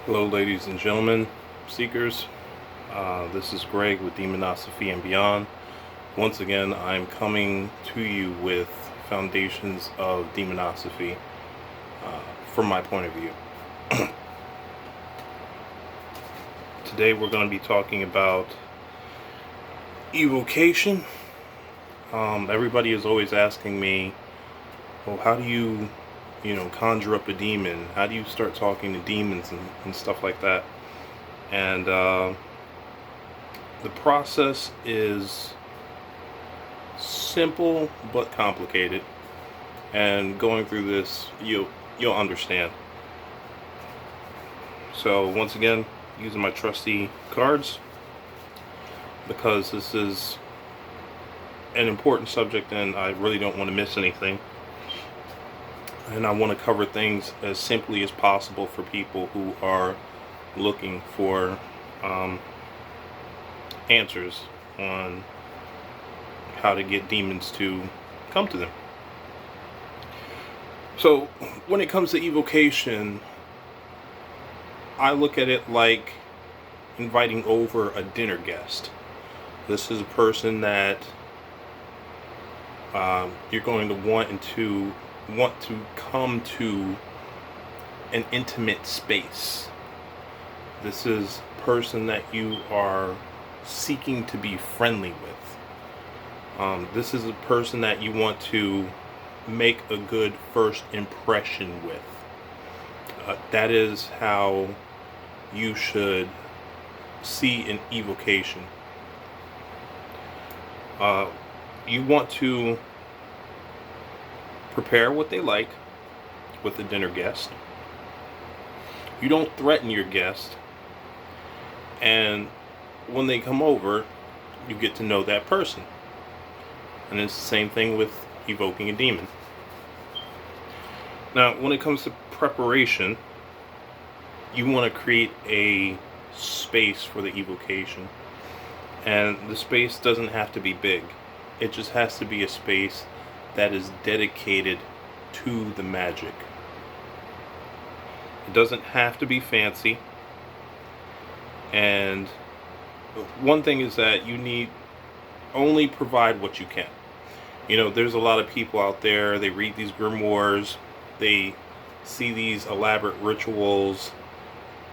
Hello, ladies and gentlemen, seekers. This is Greg with Demonosophy and Beyond. Once again, I'm coming to you with foundations of Demonosophy from my point of view. Today, we're going to be talking about Evocation. Everybody is always asking me, well, how do you conjure up a demon? How do you start talking to demons and stuff like that? And the process is simple but complicated. And going through this, you'll understand. So once again, using my trusty cards, because this is an important subject and I really don't want to miss anything. And I want to cover things as simply as possible for people who are looking for answers on how to get demons to come to them. So when it comes to evocation, I look at it like inviting over a dinner guest. This is a person that you're going to want to come to an intimate space. This is a person that you are seeking to be friendly with. This is a person that you want to make a good first impression with. That is how you should see an evocation. You want to prepare what they like with the dinner guest. You don't threaten your guest. And when they come over, you get to know that person. And it's the same thing with evoking a demon. Now, when it comes to preparation, you want to create a space for the evocation. And the space doesn't have to be big. It just has to be a space that is dedicated to the magic. It doesn't have to be fancy. And one thing is that you need only provide what you can. There's a lot of people out there, they read these grimoires, they see these elaborate rituals,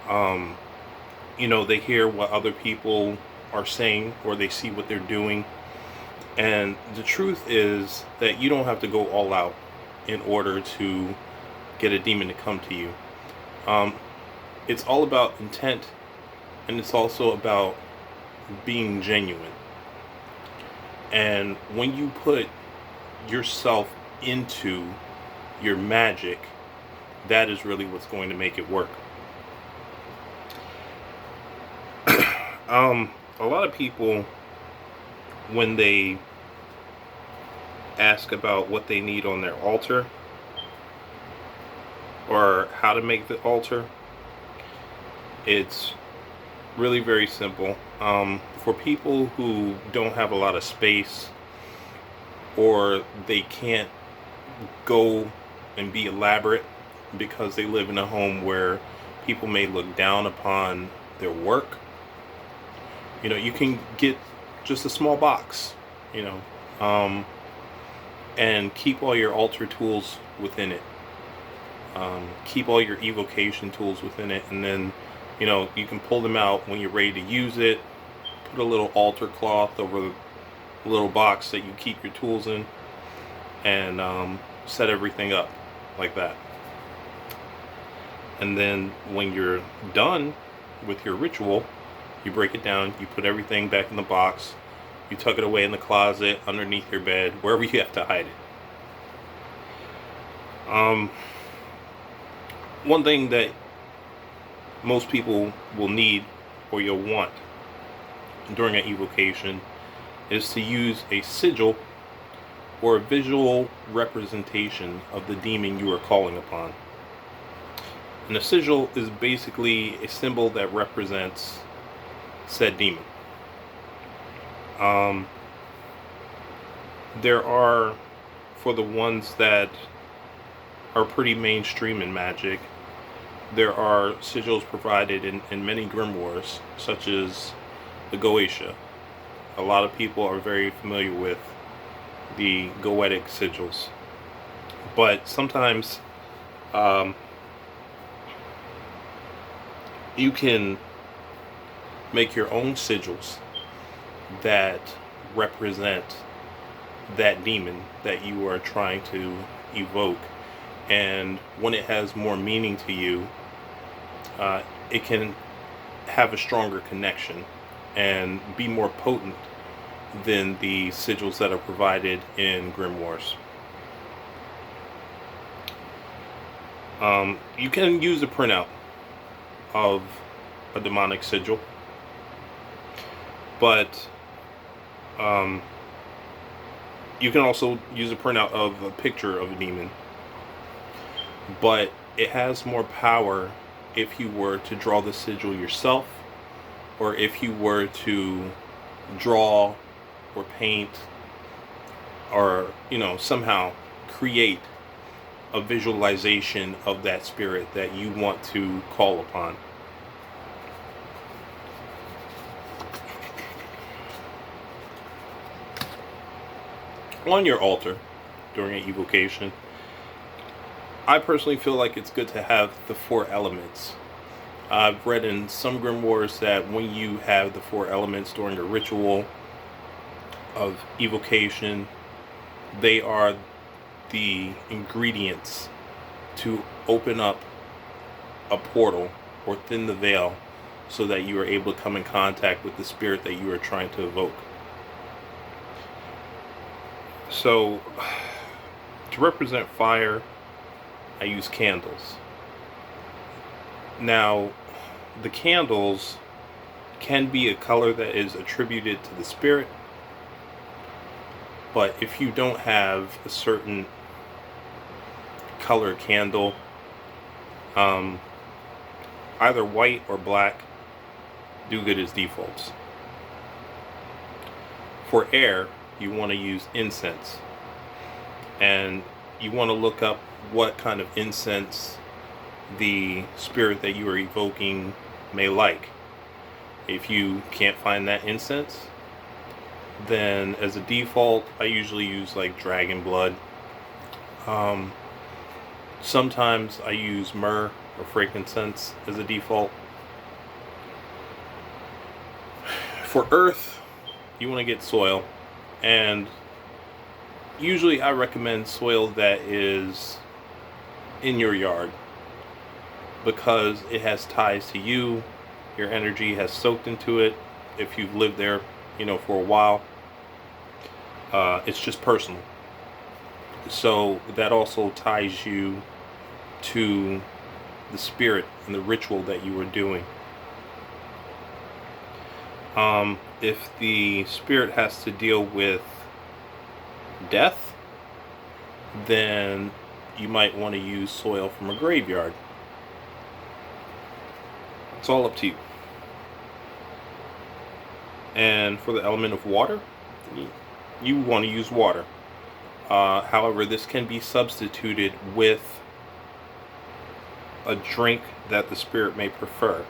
they hear what other people are saying, or they see what they're doing. And the truth is that you don't have to go all out in order to get a demon to come to you. It's all about intent, and it's also about being genuine. And when you put yourself into your magic, that is really what's going to make it work. A lot of people, when they ask about what they need on their altar or how to make the altar, it's really very simple. For people who don't have a lot of space, or they can't go and be elaborate because they live in a home where people may look down upon their work, you can get just a small box, and keep all your altar tools within it. Keep all your evocation tools within it, and then you can pull them out when you're ready to use it. Put a little altar cloth over the little box that you keep your tools in, and set everything up like that. And then when you're done with your ritual, you break it down, you put everything back in the box, you tuck it away in the closet, underneath your bed, wherever you have to hide it. One thing that most people will need, or you'll want during an evocation, is to use a sigil or a visual representation of the demon you are calling upon. And a sigil is basically a symbol that represents said demon. There are, for the ones that are pretty mainstream in magic, there are sigils provided in many grimoires, such as the Goetia. A lot of people are very familiar with the Goetic sigils, but sometimes you can make your own sigils that represent that demon that you are trying to evoke, and when it has more meaning to you, it can have a stronger connection and be more potent than the sigils that are provided in grimoires. You can use a printout of a demonic sigil, but you can also use a printout of a picture of a demon. But it has more power if you were to draw the sigil yourself, or if you were to draw or paint, or somehow create a visualization of that spirit that you want to call upon. On your altar during an evocation, I personally feel like it's good to have the 4 elements. I've read in some grimoires that when you have the 4 elements during a ritual of evocation, they are the ingredients to open up a portal or thin the veil so that you are able to come in contact with the spirit that you are trying to evoke. So, to represent fire, I use candles. Now, the candles can be a color that is attributed to the spirit, but if you don't have a certain color candle, either white or black do good as defaults. For air, you want to use incense, and you want to look up what kind of incense the spirit that you are evoking may like. If you can't find that incense, then as a default, I usually use like dragon blood. Sometimes I use myrrh or frankincense as a default. For earth, you want to get soil, and usually I recommend soil that is in your yard, because it has ties to you. Your energy has soaked into it if you've lived there for a while. It's just personal, so that also ties you to the spirit and the ritual that you are doing. If the spirit has to deal with death, then you might want to use soil from a graveyard. It's all up to you. And for the element of water, you want to use water. However, this can be substituted with a drink that the spirit may prefer.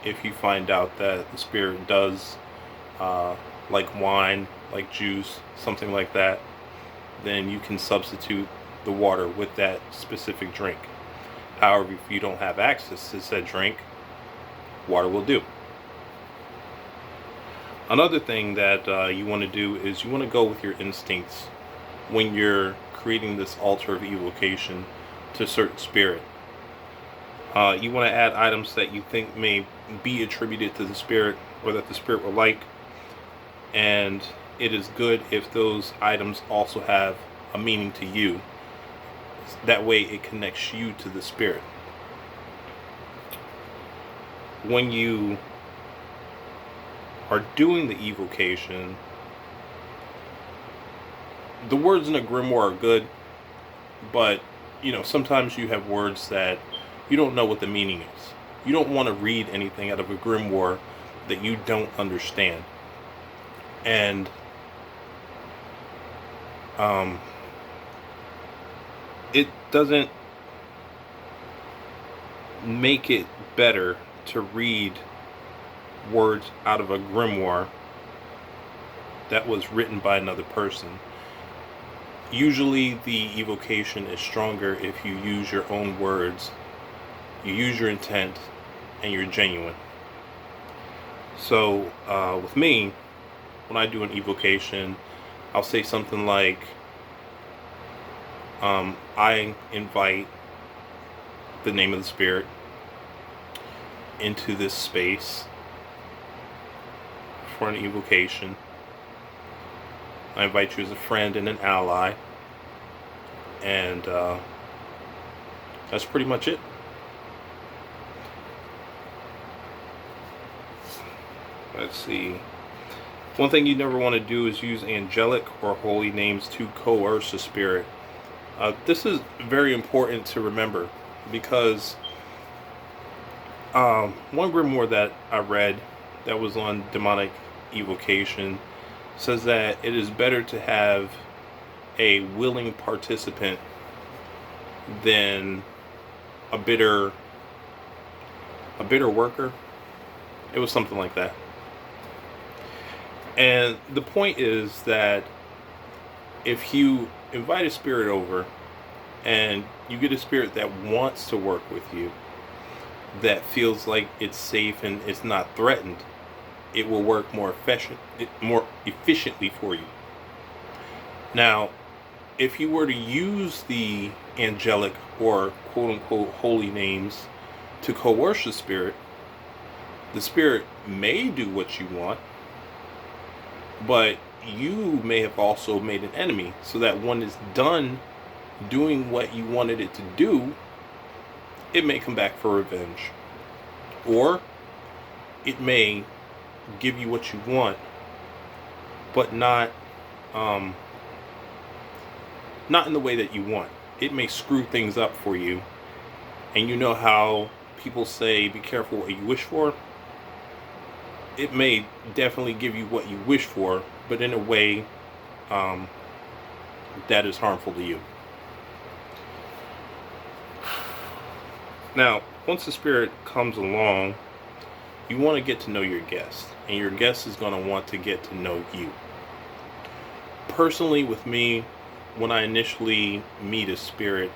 If you find out that the spirit does like wine, like juice, something like that, then you can substitute the water with that specific drink. However, if you don't have access to said drink, water will do. Another thing that you want to do is you want to go with your instincts when you're creating this altar of evocation to a certain spirit. You want to add items that you think may be attributed to the spirit or that the spirit will like, and it is good if those items also have a meaning to you. That way it connects you to the spirit. When you are doing the evocation, the words in a grimoire are good, but sometimes you have words that you don't know what the meaning is. You don't want to read anything out of a grimoire that you don't understand. And make it better to read words out of a grimoire that was written by another person. Usually the evocation is stronger if you use your own words, you use your intent, and you're genuine. So with me, when I do an evocation, I'll say something like, I invite the name of the spirit into this space for an evocation. I invite you as a friend and an ally, and that's pretty much it. Let's see. One thing you never want to do is use angelic or holy names to coerce a spirit. This is very important to remember, because one grimoire that I read that was on demonic evocation says that it is better to have a willing participant than a bitter worker. It was something like that. And the point is that if you invite a spirit over and you get a spirit that wants to work with you, that feels like it's safe and it's not threatened, it will work more efficiently for you. Now, if you were to use the angelic or quote-unquote holy names to coerce the spirit may do what you want, but you may have also made an enemy, so that when it's done doing what you wanted it to do, it may come back for revenge. Or it may give you what you want, but not in the way that you want. It may screw things up for you. And you know how people say, be careful what you wish for? It may definitely give you what you wish for, but in a way that is harmful to you. Now, once the spirit comes along, you want to get to know your guest, and your guest is going to want to get to know you. Personally, with me, when I initially meet a spirit,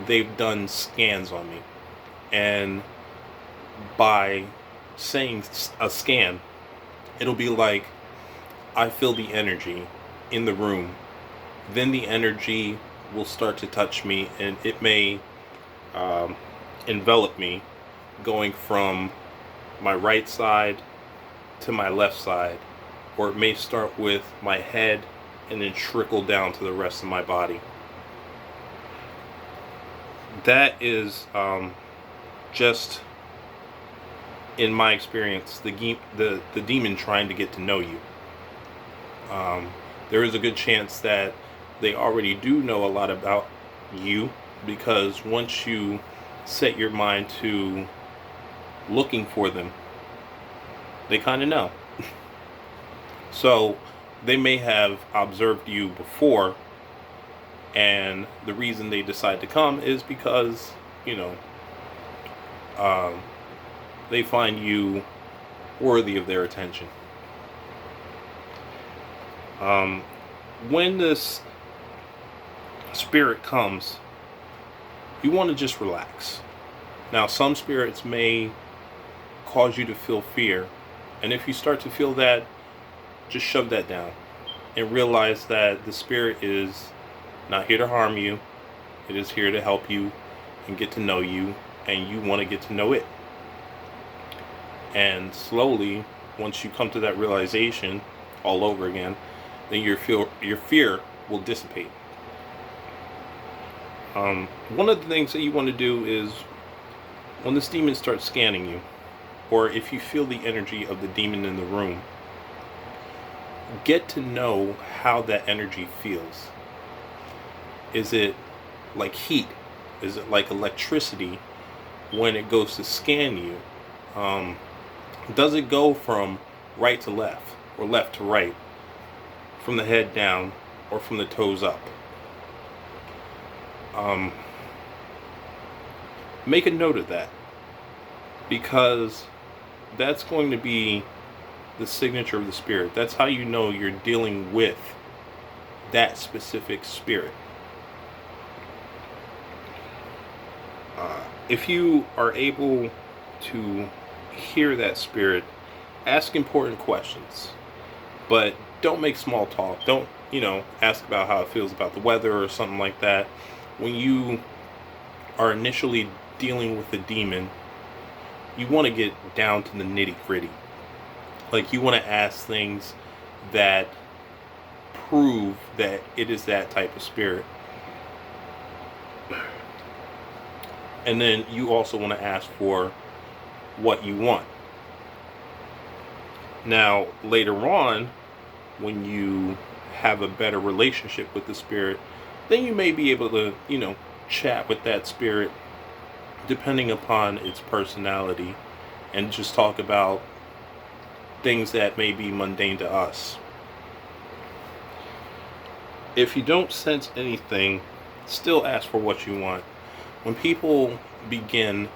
they've done scans on me, and by saying a scan, it'll be like I feel the energy in the room. Then the energy will start to touch me, and it may envelop me, going from my right side to my left side, or it may start with my head and then trickle down to the rest of my body. That is just, in my experience, the demon trying to get to know you. There is a good chance that they already do know a lot about you, because once you set your mind to looking for them, they kind of know. So they may have observed you before, and the reason they decide to come is because, they find you worthy of their attention. When this spirit comes, you want to just relax. Now, some spirits may cause you to feel fear, and if you start to feel that, just shove that down and realize that the spirit is not here to harm you. It is here to help you and get to know you, and you want to get to know it. And slowly, once you come to that realization all over again, then your fear will dissipate. One of the things that you want to do is, when this demon starts scanning you, or if you feel the energy of the demon in the room, get to know how that energy feels. Is it like heat? Is it like electricity when it goes to scan you? Does it go from right to left, or left to right, from the head down, or from the toes up? Make a note of that, because that's going to be the signature of the spirit. That's how you know you're dealing with that specific spirit. If you are able to hear that spirit, ask important questions, but don't make small talk. Don't, ask about how it feels about the weather or something like that. When you are initially dealing with a demon, you want to get down to the nitty gritty. Like, you want to ask things that prove that it is that type of spirit. And then you also want to ask for what you want. Now, later on, when you have a better relationship with the spirit, then you may be able to, chat with that spirit depending upon its personality, and just talk about things that may be mundane to us. If you don't sense anything, still ask for what you want. When people begin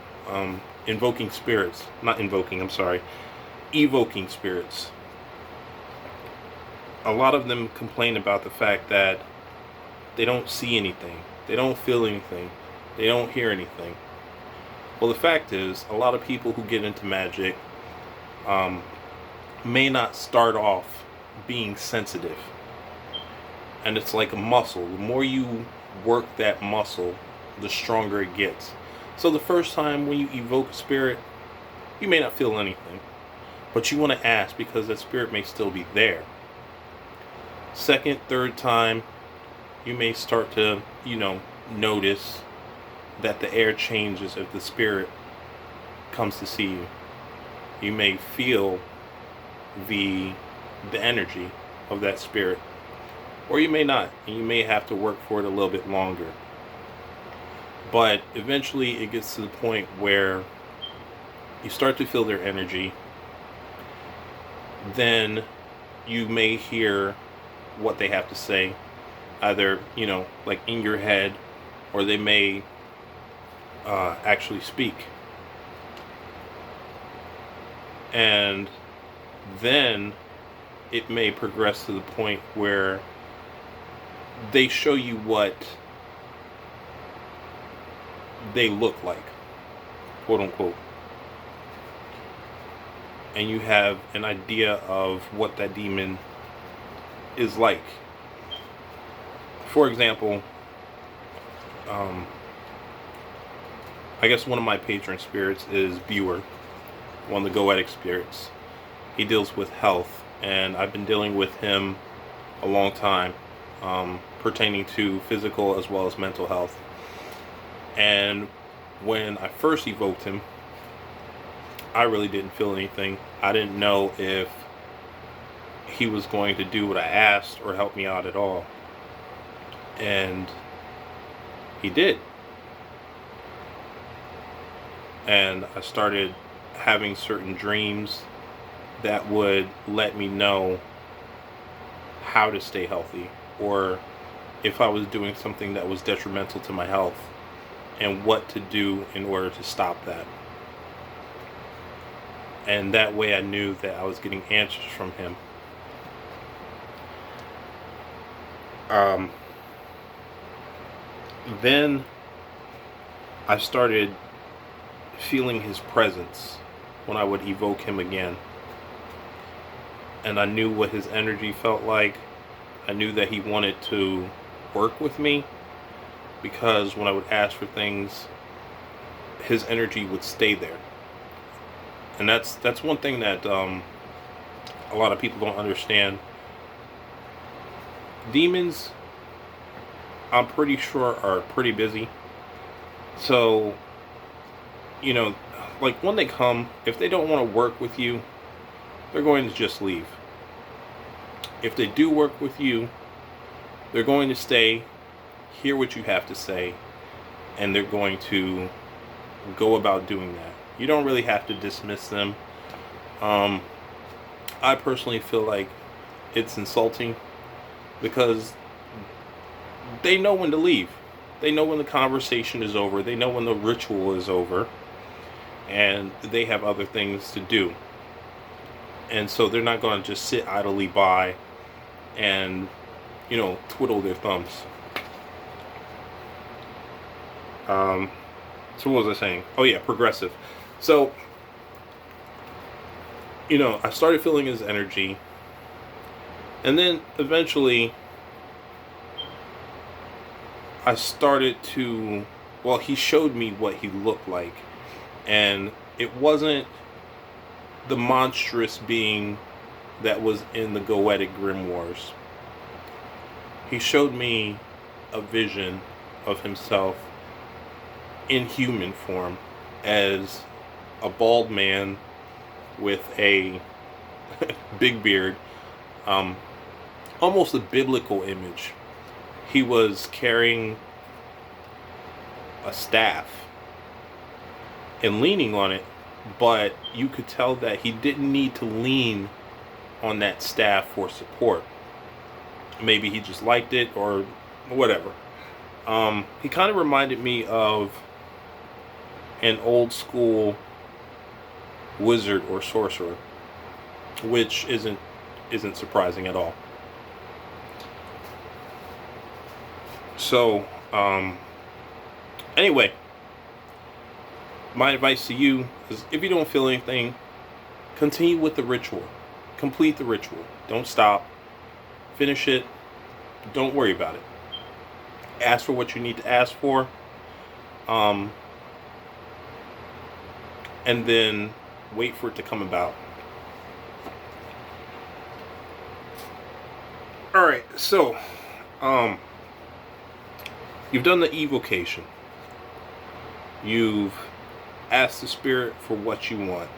evoking spirits, a lot of them complain about the fact that they don't see anything, they don't feel anything, they don't hear anything. Well, the fact is, a lot of people who get into magic may not start off being sensitive. And it's like a muscle. The more you work that muscle, the stronger it gets. So the first time when you evoke a spirit, you may not feel anything, but you want to ask because that spirit may still be there. Second, third time, you may start to, notice that the air changes if the spirit comes to see you. You may feel the energy of that spirit, or you may not, and you may have to work for it a little bit longer. But eventually it gets to the point where you start to feel their energy. Then you may hear what they have to say, either, like in your head, or they may actually speak. And then it may progress to the point where they show you what they look like, quote unquote, and you have an idea of what that demon is like. For example, I guess one of my patron spirits is Viewer, one of the Goetic spirits. He deals with health, and I've been dealing with him a long time, pertaining to physical as well as mental health. And when I first evoked him, I really didn't feel anything. I didn't know if he was going to do what I asked or help me out at all. And he did. And I started having certain dreams that would let me know how to stay healthy, or if I was doing something that was detrimental to my health, and what to do in order to stop that. And that way I knew that I was getting answers from him. Then I started feeling his presence when I would evoke him again. And I knew what his energy felt like. I knew that he wanted to work with me, because when I would ask for things, his energy would stay there. And that's one thing that a lot of people don't understand. Demons, I'm pretty sure, are pretty busy. So, like when they come, if they don't want to work with you, they're going to just leave. If they do work with you, they're going to stay, hear what you have to say, and they're going to go about doing that. You don't really have to dismiss them. I personally feel like it's insulting, because they know when to leave. They know when the conversation is over. They know when the ritual is over. And they have other things to do. And so they're not going to just sit idly by and, twiddle their thumbs. So what was I saying? Oh yeah, progressive. So, I started feeling his energy. And then eventually I started to, he showed me what he looked like. And it wasn't the monstrous being that was in the Goetic grimoires. He showed me a vision of himself in human form as a bald man with a big beard, almost a biblical image. He was carrying a staff and leaning on it, but you could tell that he didn't need to lean on that staff for support. Maybe he just liked it or whatever. He kind of reminded me of an old school wizard or sorcerer, which isn't surprising at all. So, anyway, my advice to you is, if you don't feel anything, continue with the ritual. Complete the ritual. Don't stop. Finish it. Don't worry about it. Ask for what you need to ask for. And then wait for it to come about. Alright, so you've done the evocation. You've asked the spirit for what you want.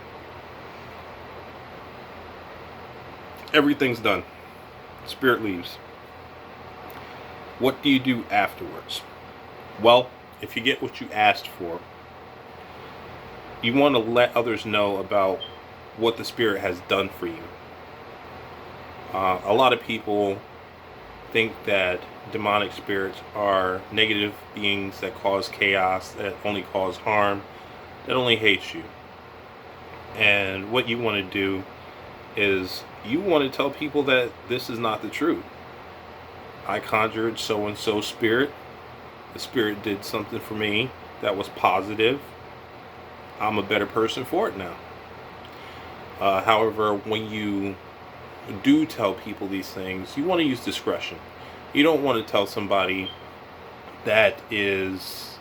Everything's done. Spirit leaves. What do you do afterwards? Well, if you get what you asked for, you want to let others know about what the spirit has done for you. A lot of people think that demonic spirits are negative beings that cause chaos, that only cause harm, that only hate you. And what you want to do is you want to tell people that this is not the truth. I conjured so-and-so spirit. The spirit did something for me that was positive. I'm a better person for it now. However, when you do tell people these things, you want to use discretion. You don't want to tell somebody that is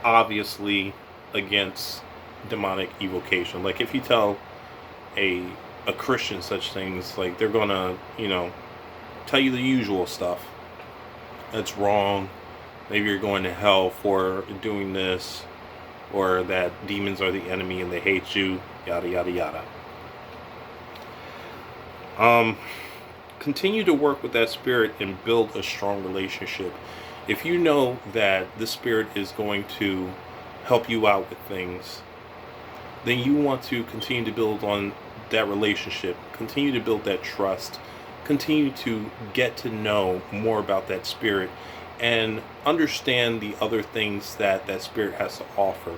obviously against demonic evocation. Like if you tell a Christian such things, like they're gonna, tell you the usual stuff. That's wrong. Maybe you're going to hell for doing this, or that demons are the enemy and they hate you, yada yada yada. Continue to work with that spirit and build a strong relationship. If you know that this spirit is going to help you out with things, then you want to continue to build on that relationship, continue to build that trust, continue to get to know more about that spirit and understand the other things that that spirit has to offer.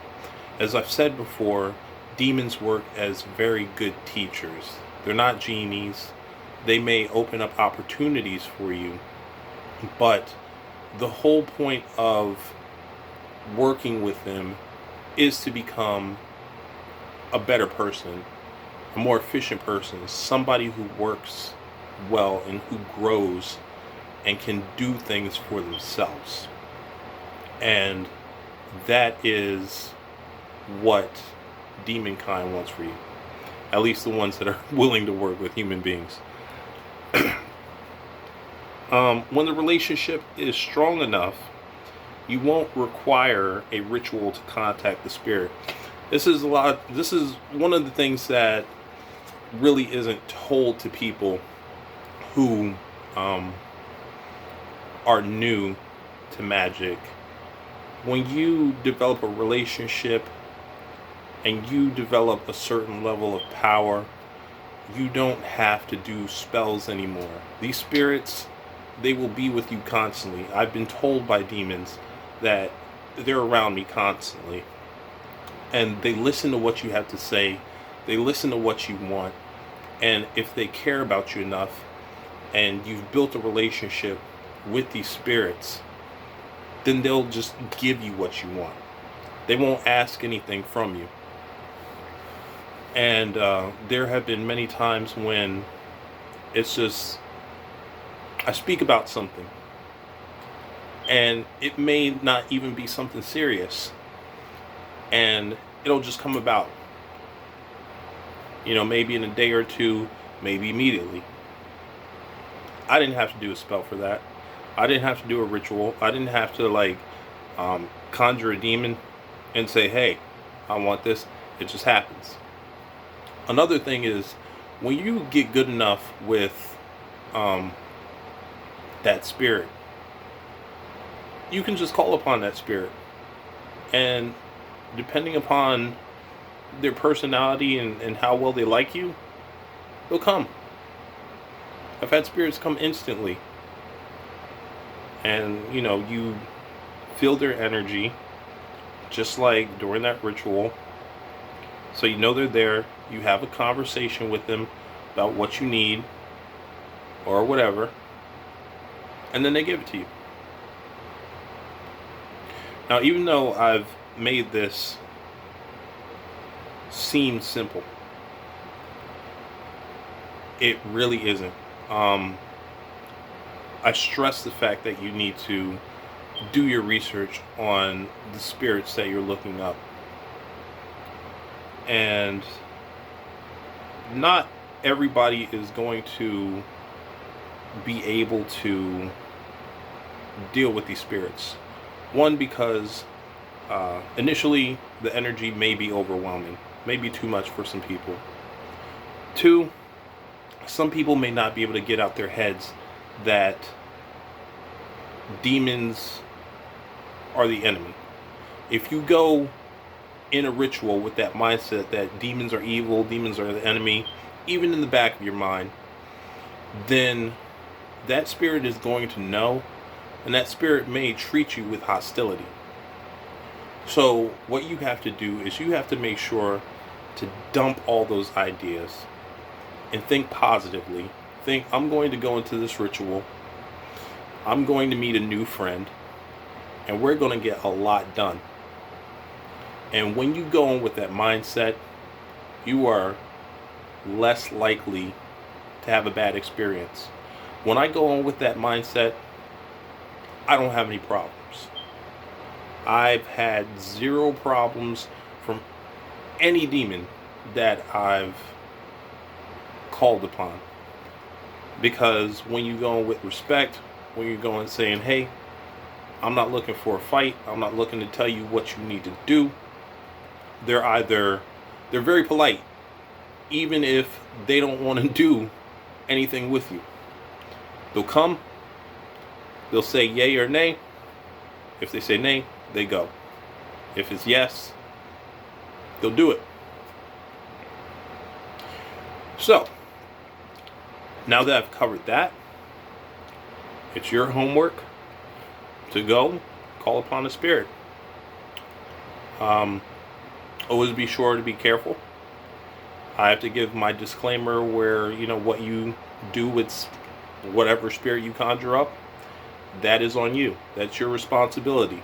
As I've said before, demons work as very good teachers. They're not genies. They may open up opportunities for you, but the whole point of working with them is to become a better person, a more efficient person, somebody who works well and who grows and can do things for themselves. And that is what demonkind wants for you. At least the ones that are willing to work with human beings. When the relationship is strong enough, you won't require a ritual to contact the spirit. This is one of the things that really isn't told to people who are new to magic. When you develop a relationship and you develop a certain level of power, you don't have to do spells anymore. These spirits they will be with you constantly. I've been told by demons that they're around me constantly. And they listen to what you have to say. They listen to what you want. And if they care about you enough and you've built a relationship with these spirits, then they'll just give you what you want. They won't ask anything from you. And there have been many times when it's just, I speak about something, and it may not even be something serious, and it'll just come about. Maybe in a day or two, maybe immediately. I didn't have to do a spell for that. I didn't have to do a ritual. I didn't have to conjure a demon and say, hey, I want this. It just happens. Another thing is, when you get good enough with that spirit, you can just call upon that spirit. And depending upon their personality and how well they like you, they'll come. I've had spirits come instantly. And, you feel their energy, just like during that ritual. So you know they're there. You have a conversation with them about what you need or whatever, and then they give it to you. Now, even though I've made this seem simple, it really isn't. I stress the fact that you need to do your research on the spirits that you're looking up. And not everybody is going to be able to deal with these spirits. One, because initially the energy may be overwhelming, may be too much for some people. Two, some people may not be able to get out their heads that demons are the enemy. If you go in a ritual with that mindset that demons are evil, demons are the enemy, even in the back of your mind, then that spirit is going to know, and that spirit may treat you with hostility. So what you have to do is you have to make sure to dump all those ideas and think positively. Think, I'm going to go into this ritual, I'm going to meet a new friend, and we're going to get a lot done. And when you go in with that mindset, you are less likely to have a bad experience. When I go in with that mindset, I don't have any problems. I've had zero problems from any demon that I've called upon. Because when you go in with respect, when you go in saying, hey, I'm not looking for a fight, I'm not looking to tell you what you need to do, they're very polite, even if they don't want to do anything with you. They'll come, they'll say yay or nay. If they say nay, they go. If it's yes, they'll do it. So, now that I've covered that, it's your homework to go call upon the spirit. Always be sure to be careful. I have to give my disclaimer where, what you do with whatever spirit you conjure up, that is on you. That's your responsibility.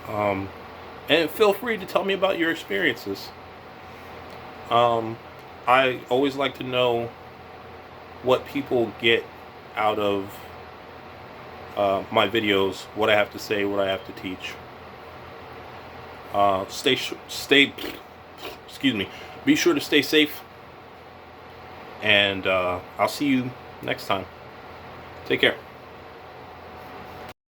And feel free to tell me about your experiences. I always like to know what people get out of my videos, what I have to say, what I have to teach. Be sure to stay safe, and I'll see you next time. Take care.